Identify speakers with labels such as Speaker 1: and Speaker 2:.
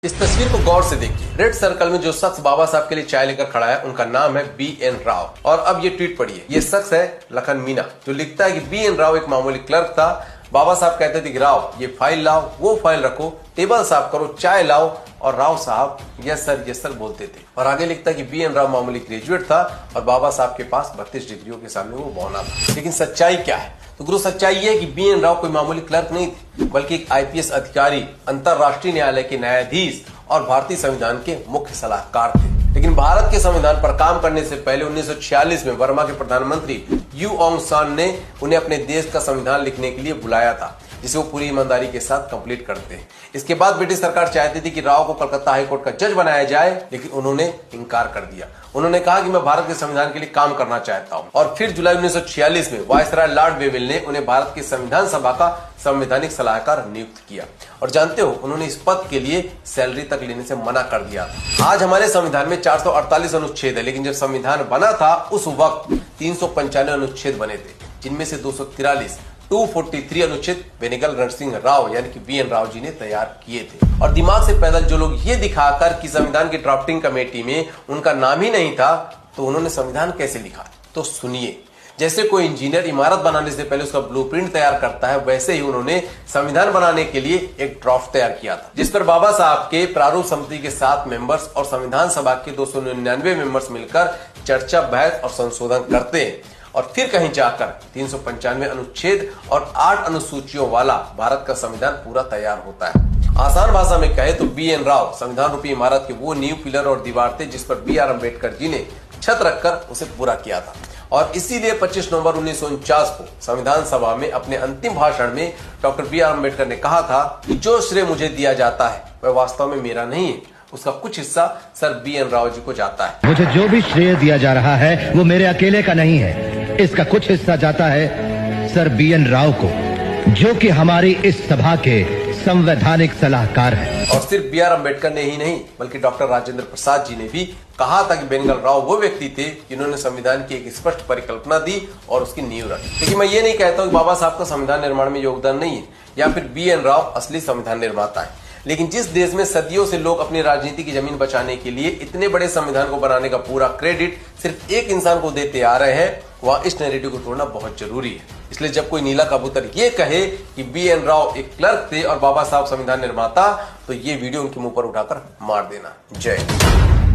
Speaker 1: इस तस्वीर को गौर से देखिए। रेड सर्कल में जो शख्स बाबा साहब के लिए चाय लेकर खड़ा है उनका नाम है BN राव। और अब ये ट्वीट पढ़िए। ये शख्स है लखन मीना, जो लिखता है कि BN राव एक मामूली क्लर्क था। बाबा साहब कहते थे कि राव ये फाइल लाओ, वो फाइल रखो, टेबल साफ करो, चाय लाओ, और राव साहब यस सर बोलते थे। और आगे लिखता है कि BN राव मामूली ग्रेजुएट था और बाबा साहब के पास 32 डिग्रियों के सामने वो बौना था। लेकिन सच्चाई क्या है? तो गुरु सच्चाई ये है कि BN राव कोई मामूली क्लर्क नहीं थे, बल्कि एक IPS अधिकारी, अंतरराष्ट्रीय न्यायालय के न्यायाधीश और भारतीय संविधान के मुख्य सलाहकार थे। लेकिन भारत के संविधान पर काम करने से पहले 1946 में वर्मा के प्रधानमंत्री यू ऑन्ग सान ने उन्हें अपने देश का संविधान लिखने के लिए बुलाया था, जिसे वो पूरी ईमानदारी के साथ कंप्लीट करते हैं। इसके बाद ब्रिटिश सरकार चाहती थी कि राव को कलकत्ता हाईकोर्ट का जज बनाया जाए, लेकिन उन्होंने इनकार कर दिया। उन्होंने कहा कि मैं भारत के संविधान के लिए काम करना चाहता हूं। और फिर जुलाई 1946 में वायसराय लॉर्ड वेवेल ने उन्हें भारत की संविधान सभा का संवैधानिक सलाहकार नियुक्त किया। और जानते हो, उन्होंने इस पद के लिए सैलरी तक लेने से मना कर दिया। आज हमारे संविधान में 448 अनुच्छेद है, लेकिन जब संविधान बना था उस वक्त 395 अनुच्छेद बने थे, जिनमें से 243 अनुच्छेद बेनेगल रणसिंह राव यानी कि BN राव जी ने तैयार किए थे। और दिमाग से पैदल जो लोग ये दिखाकर कि संविधान की ड्राफ्टिंग कमेटी में उनका नाम ही नहीं था, तो उन्होंने संविधान कैसे लिखा? तो सुनिए। जैसे कोई इंजीनियर इमारत बनाने से पहले उसका ब्लूप्रिंट तैयार करता है, वैसे ही उन्होंने संविधान बनाने के लिए एक ड्राफ्ट तैयार किया था, जिस पर बाबा साहब के प्रारूप समिति के 7 मेंबर्स और संविधान सभा के 299 मेंबर्स मिलकर चर्चा, बहस और संशोधन करते हैं। और फिर कहीं जाकर 395 अनुच्छेद और 8 अनुसूचियों वाला भारत का संविधान पूरा तैयार होता है। आसान भाषा में कहे तो BN राव संविधान रूपी इमारत के वो नींव, पिलर और दीवार थे जिस पर BR अम्बेडकर जी ने छत रखकर उसे पूरा किया था। और इसीलिए 25 नवंबर 1949 को संविधान सभा में अपने अंतिम भाषण में डॉक्टर BR अम्बेडकर ने कहा था कि जो श्रेय मुझे दिया जाता है वह वास्तव में मेरा नहीं है, उसका कुछ हिस्सा सर BN राव जी को जाता है।
Speaker 2: मुझे जो भी श्रेय दिया जा रहा है वो मेरे अकेले का नहीं है, इसका कुछ हिस्सा जाता है सर BN राव को, जो कि हमारी इस सभा के संवैधानिक सलाहकार हैं।
Speaker 1: और सिर्फ BR अम्बेडकर ने ही नहीं, बल्कि डॉक्टर राजेंद्र प्रसाद जी ने भी कहा था कि बेनेगल राव वो व्यक्ति थे जिन्होंने संविधान की एक स्पष्ट परिकल्पना दी और उसकी नींव रखी। लेकिन मैं ये नहीं कहता हूँ कि बाबा साहब का संविधान निर्माण में योगदान नहीं है या फिर BN राव असली संविधान निर्माता है। लेकिन जिस देश में सदियों से लोग अपनी राजनीति की जमीन बचाने के लिए इतने बड़े संविधान को बनाने का पूरा क्रेडिट सिर्फ एक इंसान को देते आ रहे हैं, वहाँ इस नैरेटिव को तोड़ना बहुत जरूरी है। इसलिए जब कोई नीला कबूतर ये कहे कि BN राव एक क्लर्क थे और बाबा साहब संविधान निर्माता, तो ये वीडियो उनके मुंह पर उठाकर मार देना। जय हिंद।